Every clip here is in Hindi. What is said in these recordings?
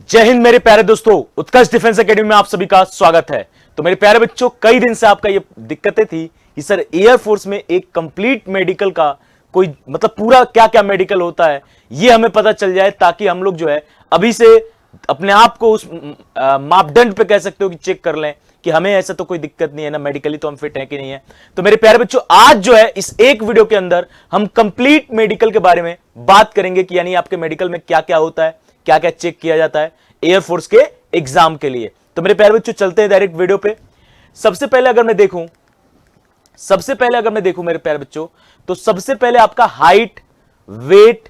जय हिंद मेरे प्यारे दोस्तों, उत्कर्ष डिफेंस एकेडमी में आप सभी का स्वागत है। तो मेरे प्यारे बच्चों, कई दिन से आपका ये दिक्कतें थी कि सर एयरफोर्स में एक कंप्लीट मेडिकल का कोई मतलब पूरा क्या क्या मेडिकल होता है ये हमें पता चल जाए, ताकि हम लोग जो है अभी से अपने आप को उस मापदंड पे कह सकते हो कि चेक कर लें कि हमें ऐसा तो कोई दिक्कत नहीं है ना, मेडिकली तो हम फिट हैं कि नहीं है। तो मेरे प्यारे बच्चों, आज जो है इस एक वीडियो के अंदर हम कंप्लीट मेडिकल के बारे में बात करेंगे कि यानी आपके मेडिकल में क्या क्या होता है, क्या क्या चेक किया जाता है एयरफोर्स के एग्जाम के लिए। तो मेरे प्यारे बच्चों, चलते हैं डायरेक्ट वीडियो पे। सबसे पहले अगर मैं देखूं मेरे प्यारे बच्चों, तो सबसे पहले आपका हाइट, वेट,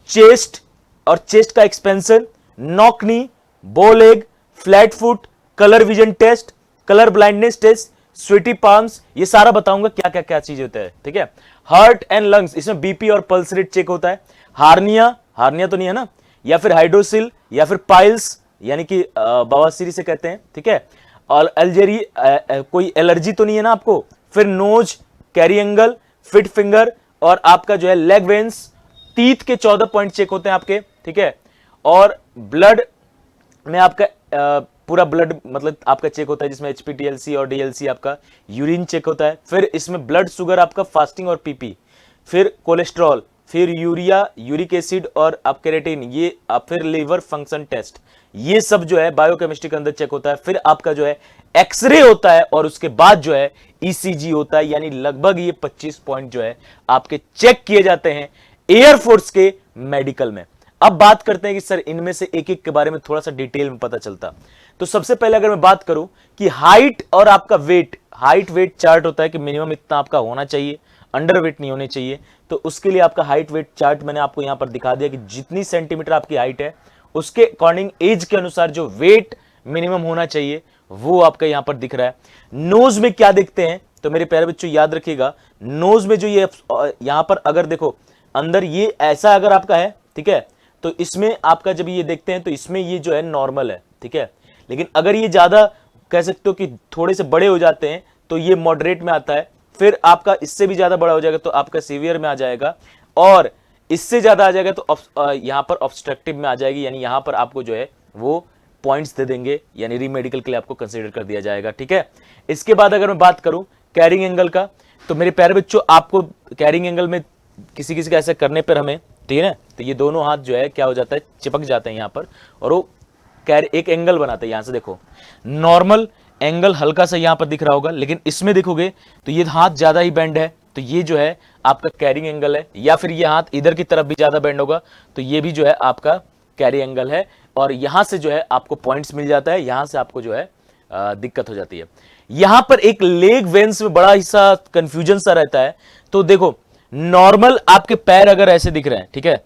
चेस्ट और चेस्ट का expansion, knock knee, bow leg, flat foot, colour vision test, colour blindness test, sweaty palms, ये सारा बताऊंगा क्या क्या क्या चीज होता है। ठीक है। हार्ट एंड लंग्स, इसमें बीपी और पल्स रेट चेक होता है। हार्निया तो नहीं है ना, या फिर हाइड्रोसिल या फिर पाइल्स यानी कि बवासीर से कहते हैं। ठीक है। और कोई एलर्जी तो नहीं है ना आपको। फिर nose, carry angle, fit finger और आपका जो है लेग वेन्स, टीथ के 14 पॉइंट चेक होते हैं आपके। ठीक है। और ब्लड में आपका पूरा ब्लड मतलब आपका चेक होता है, जिसमें HPTLC और DLC आपका यूरिन चेक होता है। फिर इसमें ब्लड शुगर आपका, फास्टिंग और पीपी, फिर कोलेस्ट्रॉल, फिर यूरिया, यूरिक एसिड और आप केरेटिन, ये फिर लीवर फंक्शन टेस्ट, ये सब जो है बायोकेमिस्ट्री के अंदर चेक होता है। फिर आपका जो है एक्सरे होता है और उसके बाद जो है ECG होता है। यानी लगभग ये 25 पॉइंट जो है आपके चेक किए जाते हैं एयरफोर्स के मेडिकल में। अब बात करते हैं कि सर इनमें से एक एक के बारे में थोड़ा सा डिटेल में पता चलता। तो सबसे पहले अगर मैं बात करूं कि हाइट और आपका वेट, हाइट वेट चार्ट होता है कि मिनिमम इतना आपका होना चाहिए, अंडर वेट नहीं होने चाहिए। तो उसके लिए आपका हाइट वेट चार्ट मैंने आपको यहां पर दिखा दिया कि जितनी सेंटीमीटर आपकी हाइट है उसके अकॉर्डिंग एज के अनुसार जो वेट मिनिमम होना चाहिए वो आपका यहां पर दिख रहा है। नोज में क्या देखते हैं, तो मेरे प्यारे बच्चों याद रखिएगा, नोज में जो ये यहां पर अगर देखो अंदर ये ऐसा अगर आपका है, ठीक है, तो इसमें आपका जब ये देखते हैं तो इसमें ये जो है नॉर्मल है। ठीक है। लेकिन अगर ये ज्यादा कह सकते हो कि थोड़े से बड़े हो जाते हैं तो ये मॉडरेट में आता है। फिर आपका इससे भी ज्यादा बड़ा हो जाएगा तो आपका सीवियर में आ जाएगा, और इससे ज्यादा आ जाएगा तो यहां पर ऑब्स्ट्रक्टिव में आ जाएगी। यानी यहां पर आपको जो है वो पॉइंट्स दे देंगे, यानी रीमेडिकल के लिए आपको कंसीडर कर दिया जाएगा। ठीक है। इसके बाद अगर मैं बात करूं कैरिंग एंगल का, तो मेरे प्यारे बच्चों आपको कैरिंग एंगल में किसी किसी का ऐसा करने पर हमें, ठीक है ना, तो ये दोनों हाथ जो है क्या हो जाता है, चिपक जाते हैं यहां पर, और वो एक एंगल बनाते हैं। यहां से देखो नॉर्मल एंगल हल्का सा यहां पर दिख रहा होगा, लेकिन इसमें देखोगे तो ये हाथ ज्यादा ही बेंड है, तो ये जो है आपका कैरिंग एंगल है। या फिर ये हाथ इधर की तरफ भी ज्यादा बेंड होगा तो ये भी जो है आपका कैरी एंगल है, और यहां से जो है आपको पॉइंट्स मिल जाता है, यहां से आपको जो है दिक्कत हो जाती है। यहां पर एक लेग वेन्स में बड़ा हिस्सा कंफ्यूजन सा रहता है। तो देखो नॉर्मल आपके पैर अगर ऐसे दिख रहे हैं, ठीक है,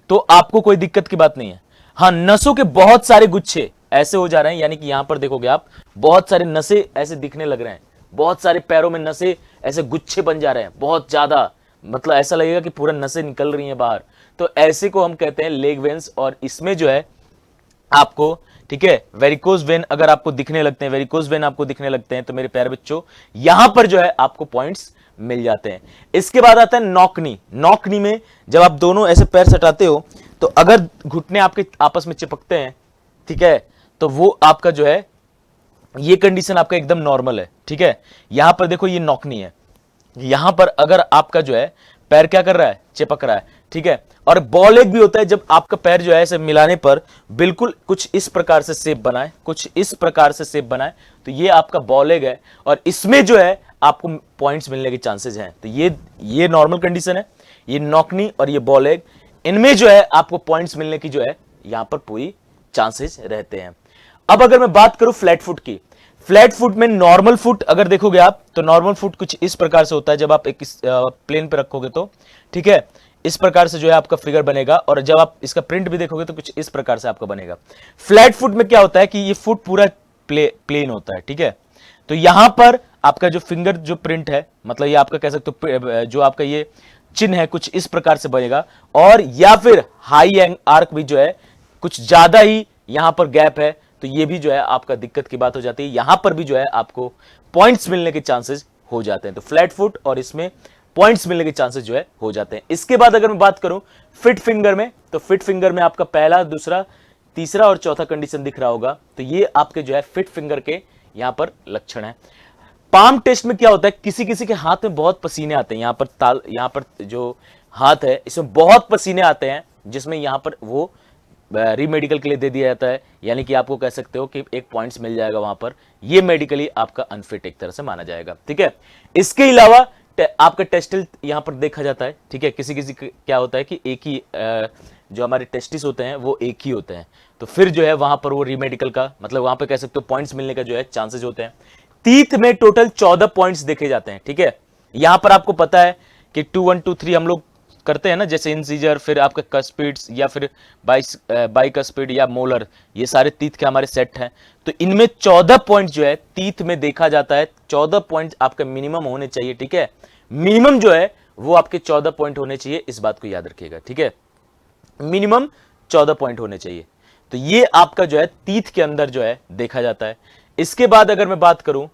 तो आपको कोई दिक्कत की बात नहीं है। हाँ, नसों के बहुत सारे गुच्छे ऐसे हो जा रहे हैं, यानी कि यहां पर देखोगे आप बहुत सारे नसे ऐसे दिखने लग रहे हैं, बहुत सारे पैरों में नसे ऐसे गुच्छे बन जा रहे हैं बहुत ज्यादा, मतलब ऐसा लगेगा कि पूरा नसें निकल रही हैं बाहर। तो ऐसे को हम कहते हैं लेग वेन्स, और इसमें जो है आपको, ठीक है, वेरिकोज वेन अगर आपको दिखने लगते हैं, वेरिकोज वेन आपको दिखने लगते हैं, तो मेरे प्यारे बच्चों यहां पर जो है आपको पॉइंट्स मिल जाते हैं। इसके बाद आता है नॉकनी। नॉकनी में जब आप दोनों ऐसे पैर सटाते हो तो अगर घुटने आपके आपस में चिपकते हैं, ठीक है, तो वो आपका जो है ये कंडीशन आपका एकदम नॉर्मल है। ठीक है। यहां पर देखो ये नॉकनी है, यहां पर अगर आपका जो है पैर क्या कर रहा है, चिपक रहा है। ठीक है। और बॉल लेग भी होता है, जब आपका पैर जो है ऐसे मिलाने पर बिल्कुल कुछ इस प्रकार से शेप बनाए, कुछ इस प्रकार से शेप बनाए, तो ये आपका बॉल लेग है, और इसमें जो है आपको पॉइंट्स मिलने के चांसेस हैं। तो ये नॉर्मल कंडीशन है, ये नॉकनी और ये बॉल लेग, इनमें जो है आपको पॉइंट्स मिलने की जो है यहां पर पूरी चांसेस रहते हैं। अब अगर मैं बात करूं फ्लैट फुट की, फ्लैट फुट में नॉर्मल फुट अगर देखोगे आप तो नॉर्मल फुट कुछ इस प्रकार से होता है, जब आप एक प्लेन पे रखोगे तो, ठीक है, इस प्रकार से जो है आपका फिगर बनेगा, और जब आप इसका प्रिंट भी देखोगे तो कुछ इस प्रकार से आपका बनेगा। फ्लैट फुट में क्या होता है कि ये फुट पूरा प्लेन होता है। ठीक है। तो यहां पर आपका जो फिंगर जो प्रिंट है, मतलब ये आपका कह सकते हो जो आपका ये चिन्ह है कुछ इस प्रकार से बनेगा, और या फिर हाई आर्क भी जो है कुछ ज्यादा ही यहां पर गैप है, तो ये भी जो है आपका दिक्कत की बात हो जाती है। यहां पर भी जो है आपको पॉइंट्स मिलने के चांसेस हो जाते हैं। तो फ्लैट फुट और इसमें पॉइंट्स मिलने के चांसेस जो है हो जाते हैं। इसके बाद अगर मैं बात करूं फिट फिंगर में, तो फिट फिंगर में आपका पहला, दूसरा, तीसरा और चौथा कंडीशन दिख रहा होगा, तो ये आपके जो है फिट फिंगर के यहां पर लक्षण है। पाम टेस्ट में क्या होता है, किसी किसी के हाथ में बहुत पसीने आते हैं, यहां पर जो हाथ है इसमें बहुत पसीने आते हैं, जिसमें यहां पर वो रीमेडिकल के लिए दे दिया जाता है, यानी कि आपको कह सकते हो कि एक पॉइंट्स मिल जाएगा वहां पर, ये मेडिकली आपका अनफिट एक तरह से माना जाएगा। ठीक है, इसके अलावा आपका टेस्टिल यहां पर देखा जाता है। ठीक है, किसी किसी क्या होता है कि एक ही जो हमारे टेस्टिस होते हैं वो एक ही होते हैं, तो फिर जो है वहां पर वो रीमेडिकल का मतलब वहां पर कह सकते हो पॉइंट्स मिलने का जो है चांसेस होते हैं। तीत में टोटल 14 पॉइंट्स देखे जाते हैं। ठीक है, यहां पर आपको पता है कि 2 1 2 3 हम लोग करते हैं ना, जैसे इंसीजर, फिर आपका कस्पिड्स या फिर बाइकस्पिड या मोलर, ये सारे तीत के हमारे सेट हैं। तो इनमें 14 पॉइंट जो है तीत में देखा जाता है। 14 पॉइंट आपका मिनिमम होने चाहिए। ठीक है, मिनिमम जो है वो आपके 14 पॉइंट होने चाहिए, इस बात को याद रखिएगा। ठीक है, मिनिमम 14 पॉइंट होने चाहिए। तो ये आपका जो है तीत के अंदर जो है देखा जाता है। इसके बाद अगर मैं बात करूं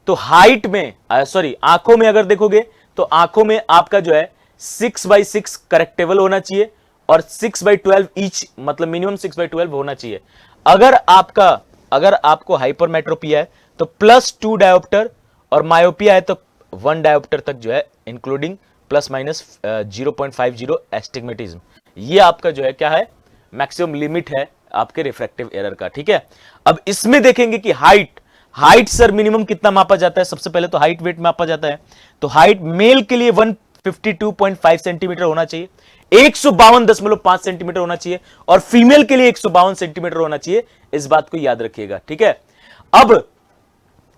तो हाइट में आंखों में अगर देखोगे तो आंखों में आपका जो है 6/6 करेक्टेबल होना चाहिए और 6/12 ईच, मतलब मिनिमम 6/12 होना चाहिए। अगर आपको हाइपरमेट्रोपिया है तो +2 डायोप्टर और मायोपिया है तो 1 डायोप्टर तक जो है, इंक्लूडिंग ±0.50 एस्टिग्मेटिज्म। ये आपका जो है क्या है, मैक्सिमम लिमिट है आपके रिफ्रैक्टिव एरर का। ठीक है, अब इसमें देखेंगे कि हाइट सर मिनिमम कितना मापा जाता है। सबसे पहले तो हाइट वेट मापा जाता है, तो हाइट मेल के लिए 152.5 सेंटीमीटर होना चाहिए, 152.5 सेंटीमीटर होना चाहिए, और फीमेल के लिए 152 सेंटीमीटर होना चाहिए। इस बात को याद रखिएगा। ठीक है, अब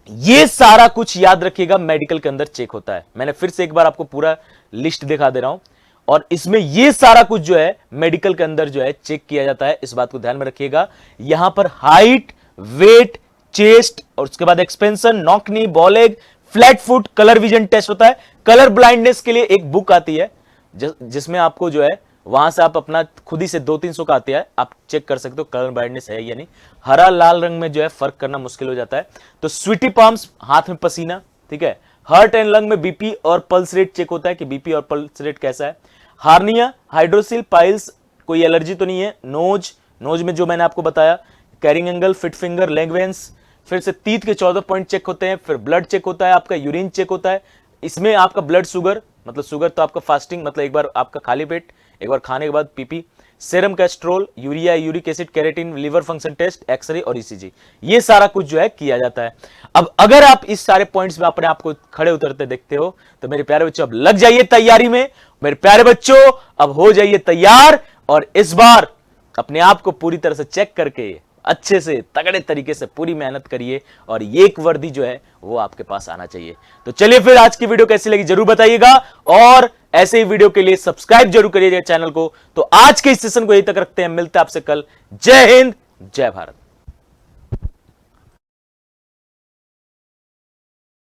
ये सारा कुछ याद रखिएगा, मेडिकल के अंदर चेक होता है। मैंने फिर से एक बार आपको पूरा लिस्ट दिखा दे रहा हूं, और इसमें ये सारा कुछ जो है मेडिकल के अंदर जो है चेक किया जाता है। इस बात को ध्यान में रखिएगा। यहां पर हाइट, वेट, चेस्ट और उसके बाद expansion, knock knee, bow leg, flat foot, colour vision test होता है। कलर ब्लाइंडनेस के लिए एक बुक आती है जिसमें आपको जो है वहां से आप अपना खुद ही से 200-300 का आता है, आप चेक कर सकते हो कलर ब्लाइंडनेस है या नहीं। हरा लाल रंग में जो है फर्क करना मुश्किल हो जाता है। तो स्वीटी पाम्स, हाथ में पसीना। ठीक है, हार्ट एंड लंग में बीपी और पल्स रेट चेक होता है कि बीपी और पल्स रेट कैसा है। हार्निया, हाइड्रोसिल, पाइल्स, कोई एलर्जी तो नहीं है। नोज में जो मैंने आपको बताया, carrying angle, fit finger, leg veins. फिर से तीत के 14 पॉइंट चेक होते हैं। फिर ब्लड चेक होता है, आपका यूरिन चेक होता है। इसमें आपका ब्लड शुगर, मतलब शुगर तो आपका फास्टिंग, मतलब एक बार आपका खाली पेट, एक बार खाने के बाद PP, serum cholesterol, urea, uric acid, creatinine, liver function test, x-ray और ईसीजी, ये सारा कुछ जो है किया जाता है। अब अगर आप इस सारे पॉइंट्स में अपने आप को खड़े उतरते देखते हो तो मेरे प्यारे बच्चों अब लग जाइए तैयारी में। मेरे प्यारे बच्चों अब हो जाइए तैयार, और इस बार अपने आप को पूरी तरह से चेक करके अच्छे से तगड़े तरीके से पूरी मेहनत करिए, और ये एक वर्दी जो है वो आपके पास आना चाहिए। तो चलिए फिर आज की वीडियो कैसी लगी जरूर बताइएगा, और ऐसे ही वीडियो के लिए सब्सक्राइब जरूर करिएगा चैनल को। तो आज के इस सेशन को यहीं तक रखते हैं, मिलते हैं आपसे कल। जय हिंद, जय भारत।